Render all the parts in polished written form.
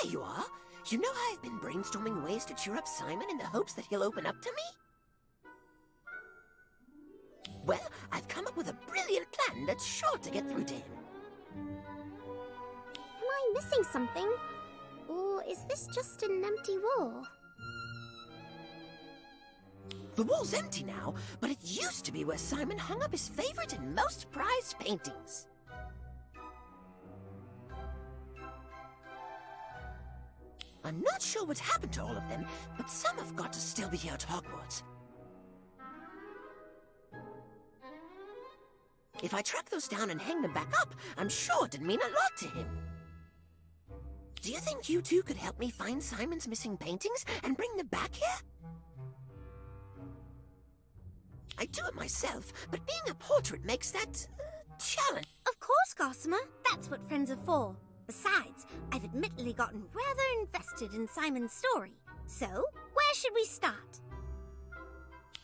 there you are. You know how I've been brainstorming ways to cheer up Simon in the hopes that he'll open up to me? Well, I've come up with a brilliant plan that's sure to get through to him. Am I missing something? Or is this just an empty wall? The wall's empty now, but it used to be where Simon hung up his favorite and most prized paintings. I'm not sure what happened to all of them, but some have got to still be here at Hogwarts. If I track those down and hang them back up, I'm sure it'd mean a lot to him. Do you think you two could help me find Simon's missing paintings and bring them back here? I do it myself, but being a portrait makes that challenge. Of course, Gossamer. That's what friends are for. Besides, I've admittedly gotten rather invested in Simon's story. So, where should we start?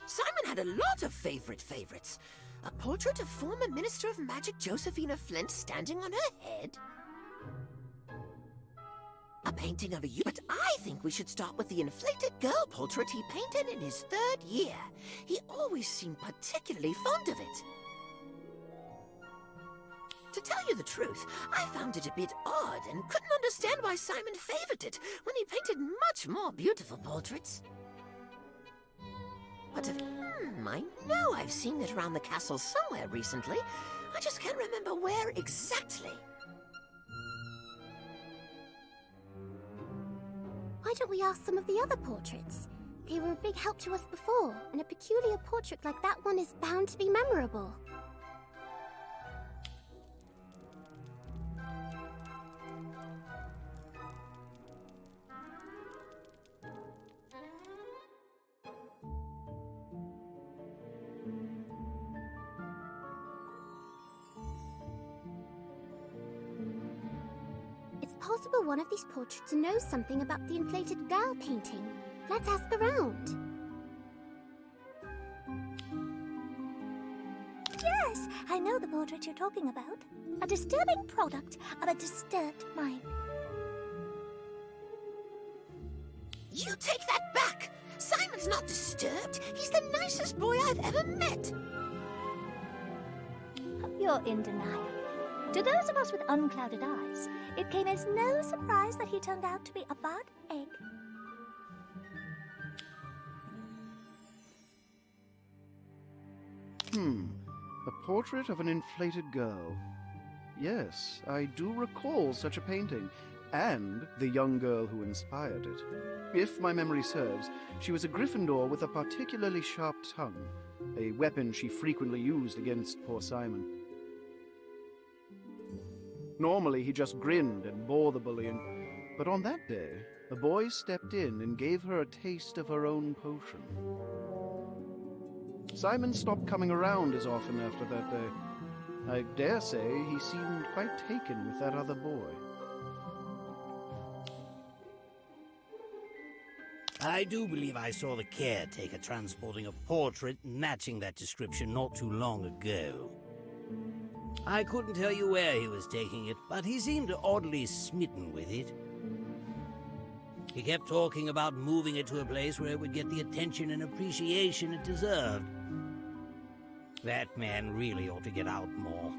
Simon had a lot of favorites. A portrait of former Minister of Magic Josephina Flint standing on her head. A painting of a youth. But I think we should start with the inflated girl portrait he painted in his 3rd year. He always seemed particularly fond of it. To tell you the truth, I found it a bit odd and couldn't understand why Simon favored it when he painted much more beautiful portraits. But I know I've seen it around the castle somewhere recently. I just can't remember where exactly. Why don't we ask some of the other portraits? They were a big help to us before, and a peculiar portrait like that one is bound to be memorable. It's possible one of these portraits knows something about the inflated girl painting. Let's ask around. Yes, I know the portrait you're talking about. A disturbing product of a disturbed mind. You take that back! Simon's not disturbed. He's the nicest boy I've ever met. You're in denial. To those of us with unclouded eyes, it came as no surprise that he turned out to be a bad egg. A portrait of an inflated girl. Yes, I do recall such a painting, and the young girl who inspired it. If my memory serves, she was a Gryffindor with a particularly sharp tongue, a weapon she frequently used against poor Simon. Normally, he just grinned and bore the bullying, but on that day, the boy stepped in and gave her a taste of her own potion. Simon stopped coming around as often after that day. I dare say he seemed quite taken with that other boy. I do believe I saw the caretaker transporting a portrait matching that description not too long ago. I couldn't tell you where he was taking it, but he seemed oddly smitten with it. He kept talking about moving it to a place where it would get the attention and appreciation it deserved. That man really ought to get out more.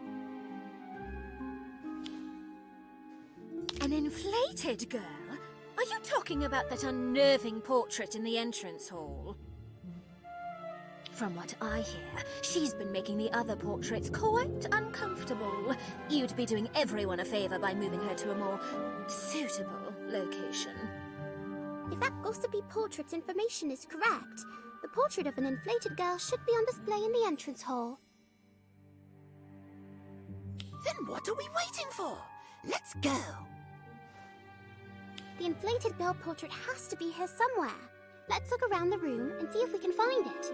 An inflated girl? Are you talking about that unnerving portrait in the entrance hall? From what I hear, she's been making the other portraits quite uncomfortable. You'd be doing everyone a favor by moving her to a more suitable location. If that gossipy portrait's information is correct, the portrait of an inflated girl should be on display in the entrance hall. Then what are we waiting for? Let's go! The inflated girl portrait has to be here somewhere. Let's look around the room and see if we can find it.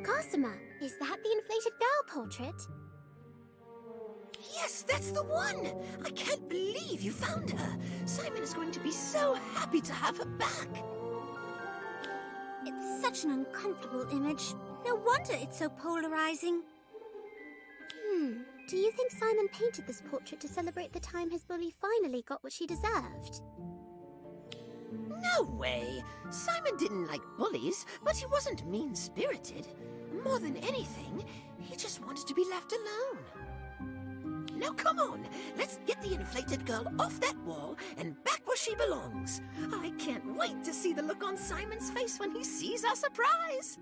Gossamer, is that the inflated girl portrait? Yes, that's the one! I can't believe you found her. Simon is going to be so happy to have her back. It's such an uncomfortable image. No wonder it's so polarizing. Do you think Simon painted this portrait to celebrate the time his bully finally got what she deserved? No way! Simon didn't like bullies, but he wasn't mean-spirited. More than anything, he just wanted to be left alone. Now come on, let's get the inflated girl off that wall and back where she belongs. I can't wait to see the look on Simon's face when he sees our surprise.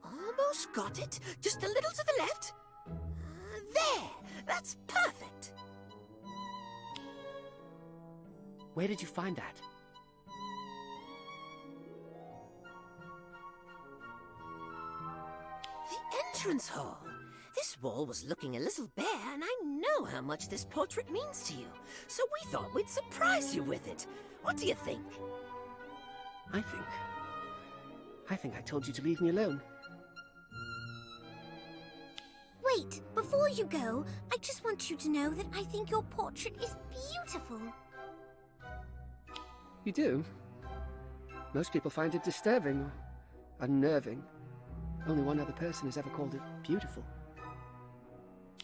Almost got it. Just a little to the left. There! That's perfect. Where did you find that? The entrance hall. This wall was looking a little bare, and I know how much this portrait means to you. So we thought we'd surprise you with it. What do you think? I think I told you to leave me alone. Wait, before you go, I just want you to know that I think your portrait is beautiful. You do? Most people find it disturbing or unnerving. Only one other person has ever called it beautiful.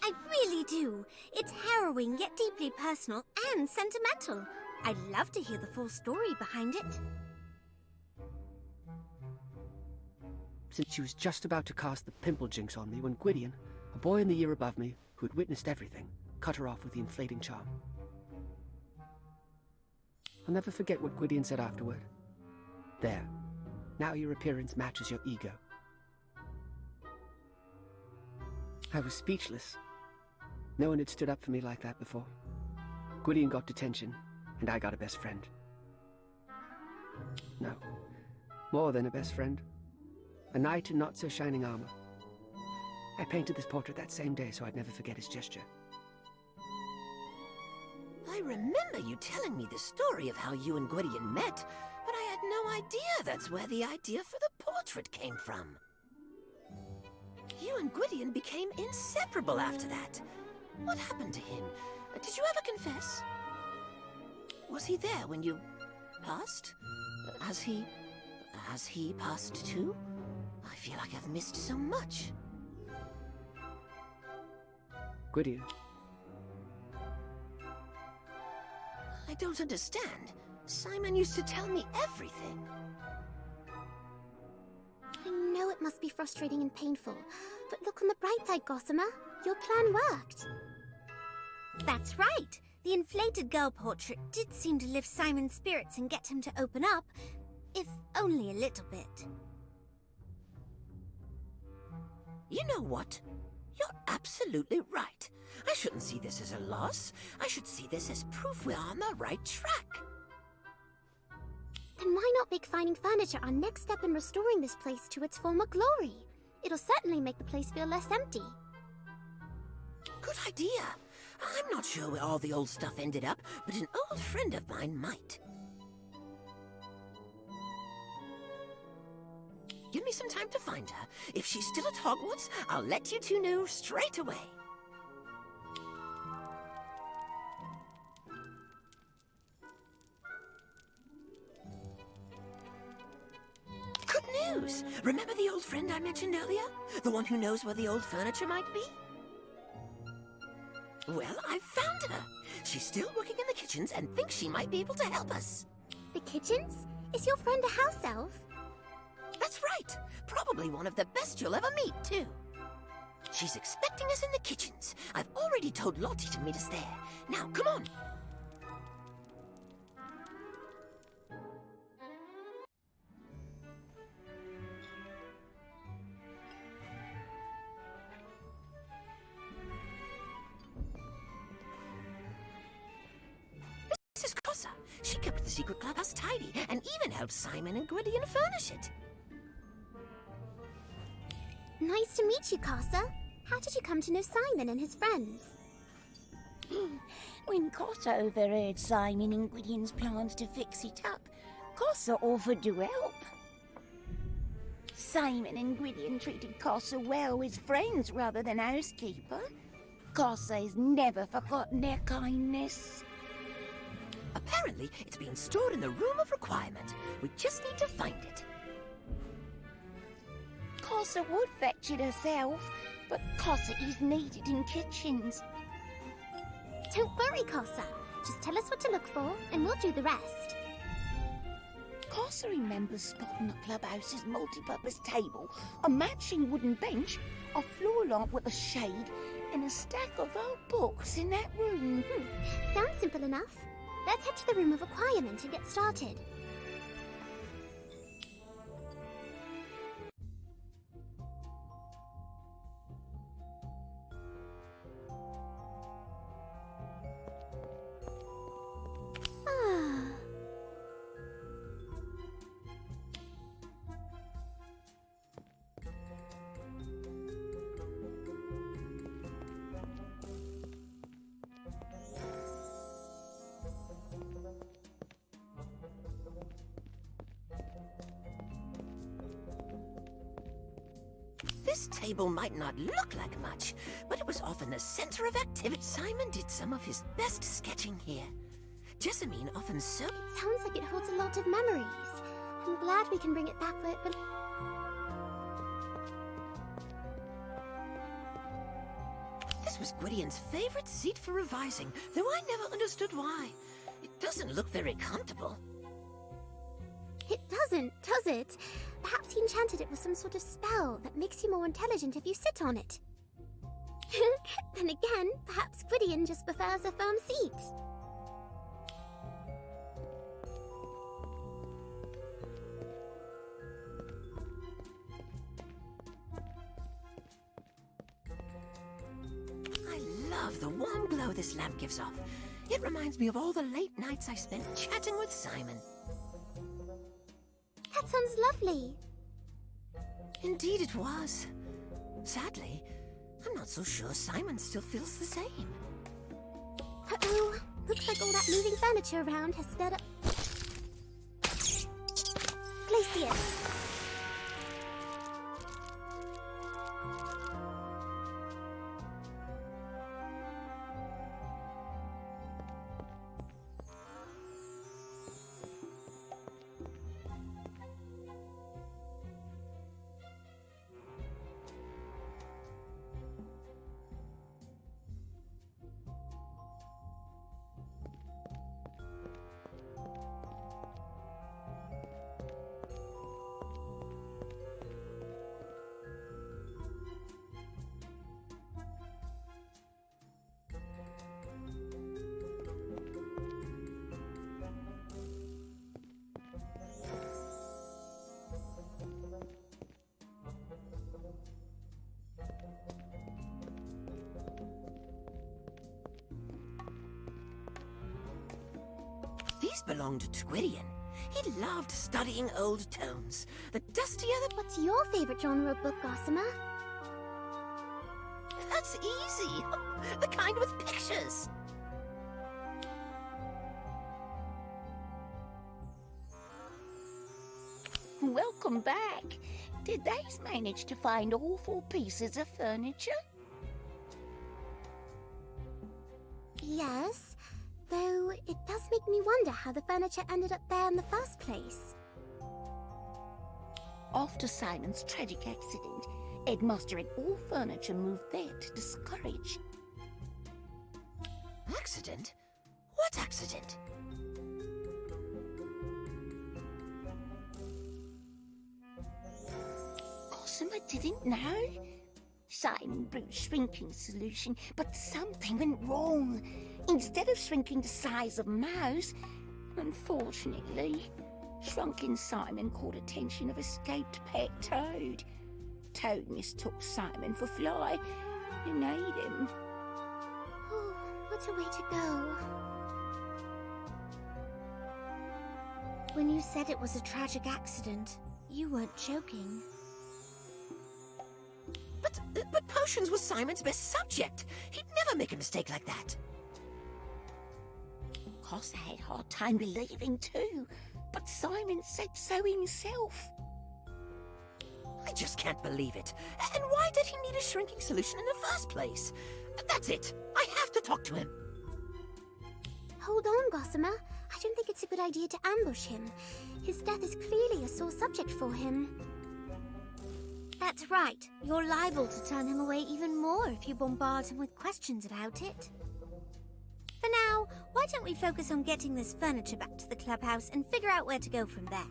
I really do. It's harrowing yet deeply personal and sentimental. I'd love to hear the full story behind it. Since she was just about to cast the pimple jinx on me when Gwydion, a boy in the year above me who had witnessed everything, cut her off with the inflating charm. I'll never forget what Gwydion said afterward. There. Now your appearance matches your ego. I was speechless. No one had stood up for me like that before. Gwydion got detention, and I got a best friend. No, more than a best friend. A knight in not-so-shining armor. I painted this portrait that same day so I'd never forget his gesture. I remember you telling me the story of how you and Gwydion met, but I had no idea that's where the idea for the portrait came from. You and Gwydion became inseparable after that. What happened to him? Did you ever confess? Was he there when you passed? Has he passed too? I feel like I've missed so much. Gwydion. I don't understand. Simon used to tell me everything. I know it must be frustrating and painful, but look on the bright side, Gossamer. Your plan worked. That's right. The inflated girl portrait did seem to lift Simon's spirits and get him to open up, if only a little bit. You know what? You're absolutely right. I shouldn't see this as a loss. I should see this as proof we're on the right track. Then why not make finding furniture our next step in restoring this place to its former glory? It'll certainly make the place feel less empty. Good idea. I'm not sure where all the old stuff ended up, but an old friend of mine might. Give me some time to find her. If she's still at Hogwarts, I'll let you two know straight away. Good news! Remember the old friend I mentioned earlier? The one who knows where the old furniture might be? Well, I found her. She's still working in the kitchens and thinks she might be able to help us. The kitchens? Is your friend a house elf? That's right. Probably one of the best you'll ever meet, too. She's expecting us in the kitchens. I've already told Lottie to meet us there. Now, come on. This is Cosa. She kept this secret clubhouse tidy and even helped Simon and Gwydion furnish it. Nice to meet you, Casa. How did you come to know Simon and his friends? When Cossa overheard Simon and Gwydion's plans to fix it up, Cossa offered to help. Simon and Gwydion treated Cossa well as friends rather than housekeeper. Cossa has never forgotten their kindness. Apparently, it's being stored in the Room of Requirement. We just need to find it. Cossa would fetch it herself, but Cossa is needed in kitchens. Don't worry, Casa. Just tell us what to look for, and we'll do the rest. Cossa remembers spotting the clubhouse's multi-purpose table, a matching wooden bench, a floor lamp with a shade, and a stack of old books in that room. Sounds simple enough. Let's head to the Room of Requirement and get started. This table might not look like much, but it was often the center of activity. Simon did some of his best sketching here. Jessamine often so... It sounds like it holds a lot of memories. I'm glad we can bring it back where it belongs. This was Gwydion's favorite seat for revising, though I never understood why. It doesn't look very comfortable. It doesn't, does it? Perhaps he enchanted it with some sort of spell that makes you more intelligent if you sit on it. Then again, perhaps Gwydion just prefers a firm seat. I love the warm glow this lamp gives off. It reminds me of all the late nights I spent chatting with Simon. That sounds lovely. Indeed it was. Sadly, I'm not so sure Simon still feels the same. Uh-oh. Looks like all that moving furniture around has sped up. Glacier. These belonged to Gwydion. He loved studying old tomes. The dustier the... What's your favorite genre of book, Gossamer? That's easy. The kind with pictures. Welcome back. Did they manage to find all 4 pieces of furniture? Yes, though it does make me wonder how the furniture ended up there in the first place. After Simon's tragic accident, Headmaster had all furniture moved there to discourage. Accident? What accident? Gossamer didn't know. Simon brewed shrinking solution, but something went wrong. Instead of shrinking the size of Mouse, unfortunately, shrunken Simon caught attention of escaped pet Toad. Toad mistook Simon for Fly and ate him. Oh, what a way to go. When you said it was a tragic accident, you weren't joking. But potions was Simon's best subject. He'd never make a mistake like that. Of course, I had a hard time believing too, but Simon said so himself. I just can't believe it. And why did he need a shrinking solution in the first place? That's it. I have to talk to him. Hold on, Gossamer. I don't think it's a good idea to ambush him. His death is clearly a sore subject for him. That's right. You're liable to turn him away even more if you bombard him with questions about it. For now, why don't we focus on getting this furniture back to the clubhouse and figure out where to go from there?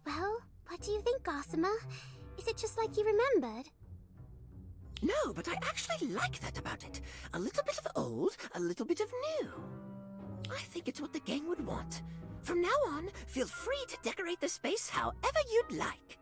Well, what do you think, Gossamer? Is it just like you remembered? No, but I actually like that about it. A little bit of old, a little bit of new. I think it's what the gang would want. From now on, feel free to decorate the space however you'd like.